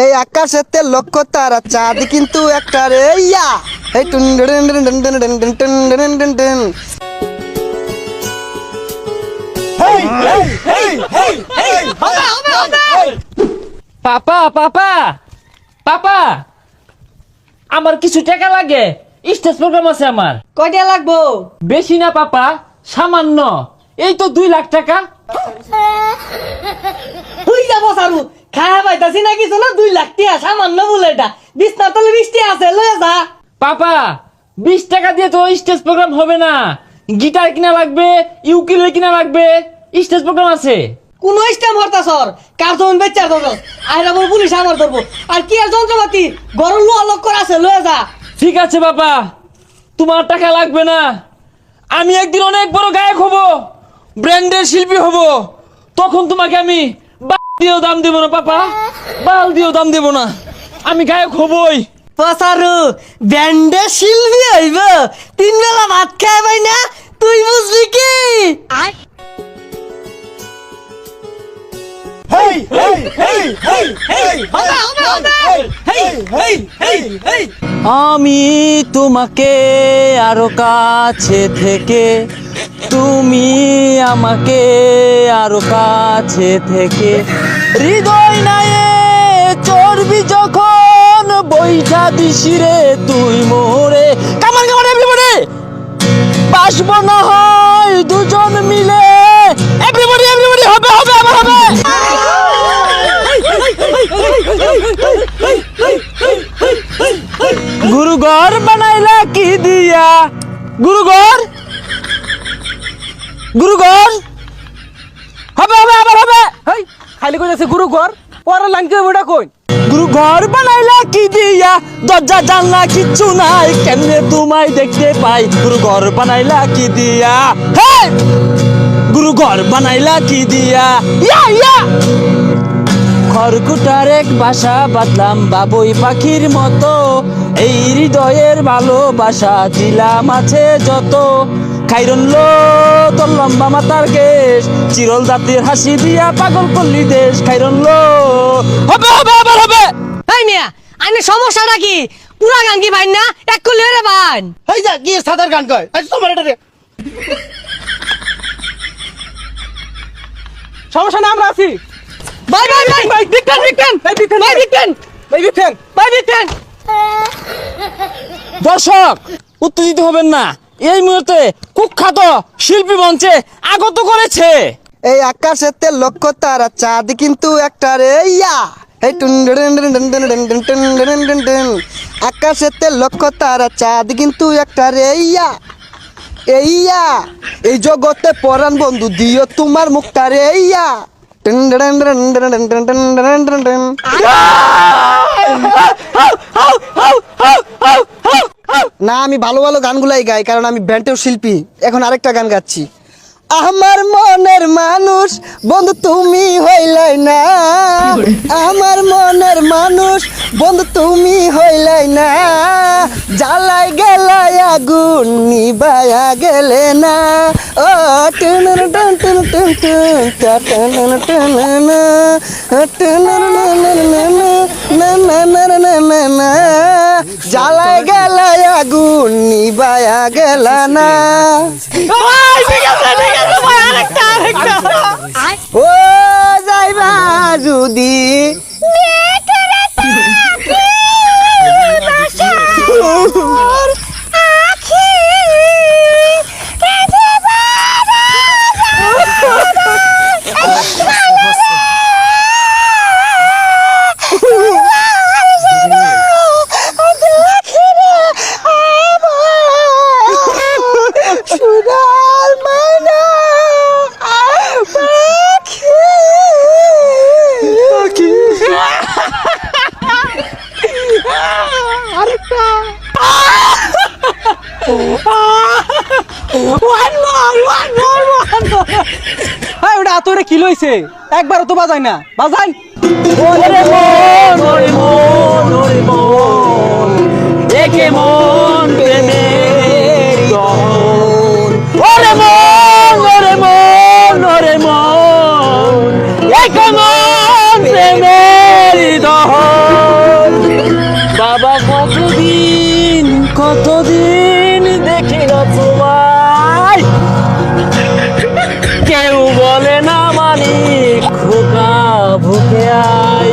এই আকাশেতে লক্ষ্য তারা চাঁদ কিন্তু একটা রে ইয়া এই টুন টুন টুন টুন টুন টুন টুন টুন টুন টুন। পাপা পাপা পাপা আমার কিছু টাকা লাগে, স্টেজ প্রোগ্রাম আছে আমার। কয়টা লাগবো? বেশি না পাপা, সামান্য, এই তো 2 লাখ টাকা। তুই যাবো সারু খায়া পাইতাছি না কিছু না, 2 লাখ টিয়া সামান্য বলে এটা। বিছনা তলে 20 টিয়া আছে, লয়ে যা। পাপা 20 টাকা দিয়ে তো স্টেজ প্রোগ্রাম হবে না, গিটার কিনা লাগবে, ইউকেলেলে কিনা লাগবে, স্টেজ প্রোগ্রাম আছে। কোন স্টেম হরতা সর কার জমিন বেচার দরকার, আইরা বল পুলিশ আমার ধরবো। আর কি আর যন্ত্রপাতি গরম লোয়া লক করা আছে, লয়ে যা। ঠিক আছে বাবা, তোমার টাকা লাগবে না। আমি একদিন অনেক বড় গায়ক হব, ব্র্যান্ডের শিল্পী হব, তখন তোমাকে আমি বাল দিয়েও দাম দেব না পাপা, বাল দিয়েও দাম দেব না, আমি গায়ক হবই। পসারু ব্যান্ডে শিল্পী হইব, 3 বেলা ভাত খায় পাই না, তুই বুঝবি কি? আমি তোমাকে আরো কাছে থেকে, তুমি আমাকে আরো কাছে থেকে, হৃদয় নায়ে চর্বি যখন বইটা দিশিরে তুই মোরে। কামান কামান এভরিবডি, বাসবো না হয় দুজন মিলে, এভরিবডি এভরিবডি, হবে হবে আবার হবে। গুরু ঘর বানাইলা কি দিয়া, গুরু ঘর, গুরু ঘর, হবে হবে আবার হবে। হেই খালি কইতাছে গুরু ঘর, পরের লাইন কই ওটা কই? গুরু ঘর বানাইলা কি দিয়া, দরজা জানলা কিচ্ছু নাই, কেমনে তোমায় দেখতে পাই, গুরু ঘর বানাইলা কি দিয়া, হে গুরু ঘর বানাইলা কি দিয়া, ইয়া ইয়া। খড়কুটার এক বাসা বাঁধলাম বাবুই পাখির মতো, এই হৃদয়ের ভালোবাসা দিলাম আছে যত, খাইরন লো তোর লম্বা মাথার কেশ, চিরল জাতির হাসি দিয়া পাগল করলি দেশ, খাইরন লো, হবে হবে আবার হবে। এই মিয়া আইনে সমস্যাটা কি? পুরা গান কি ভাই না এক কলি রে ভাই? এই যা কি সাদার গান কয় আজ তোমার এটা রে। সমস্যা না, আমরা আছি। ভাই ভাই ভাই ভাই বিক্রেন বিক্রেন, ভাই বিক্রেন, ভাই বিক্রেন, ভাই বিক্রেন, ভাই বিক্রেন। দর্শক উত্তেজিত হবেন না, এই মুহূর্তে কুখ্যাত শিল্পী মঞ্চে আগত করেছে। এই আকাশেতে লক্ষ্য তারা চাঁদ কিন্তু একটা রে ইয়া এই টুন টুন টুন টুন টুন টুন টুন টুন টুন টুন। আকাশেতে লক্ষ্য তারা চাঁদ কিন্তু একটা রে ইয়া ইয়া। এই জগতে পরাণ বন্ধু দিও তোমার মুখটা রে ইয়া টুন টুন টুন টুন টুন টুন টুন টুন টুন। না আমি ভালো ভালো গানগুলাই গাই, কারণ আমি ব্যান্ডের শিল্পী। এখন আরেকটা গান গাচ্ছি। আমার মনের মানুষ বন্ধু তুমি হইলাই না, আমার মনের মানুষ বন্ধু তুমি হইলাই না, জ্বালাই গেলাই আগুন নিবায়া গেলে না, ও টুন টুন টুন টুন টুন টুন টুন না, জ্বালাই গেলাই আগুন নিবায়া গেল না। ও যাইবা যদি ওটা তোরে কি লইছে? একবারও তো বাজাই না, বাজাই। ওরে মন ওরে মন ওরে মন, একে মন প্রেমের গহন, ওরে মন ওরে মন ওরে মন, একে মন প্রেমের দহন। কতদিন দেখি না তোমায়, কেউ বলে না মানি খোকা ভুকে আই।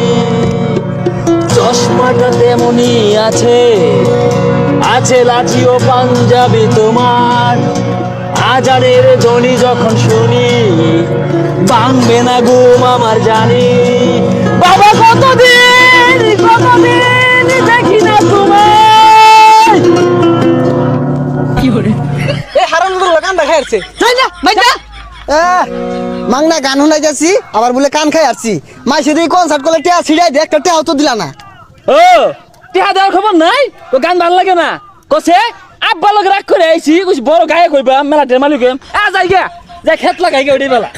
চশমাটা তেমনি আছে, আছে লাঠি ও পাঞ্জাবি তোমার। আজানের ধ্বনি যখন শুনি, ভাঙবে না ঘুম আমার জানি। বাবা কতদিন দেখি না তোমায়। এ হারাম গান দেখা যাচ্ছে। যাই না মাইজা মাংনা গান শুনাই যাচ্ছি আবার বলে কান খাই আসছি। মাই শুধু কনসার্ট করলে টিয়া ছিড়াই দে, একটা টিয়াও তো দিলা না। ও টিহা দেওয়ার খবর নাই, তো গান ভাল লাগে না কছে। আব্বা লোক রাগ করে আইছি, বড় গায়ে কইবা মেলা টের মালিক যাই গা, যাই খেত লাগাই গে ওই বেলা।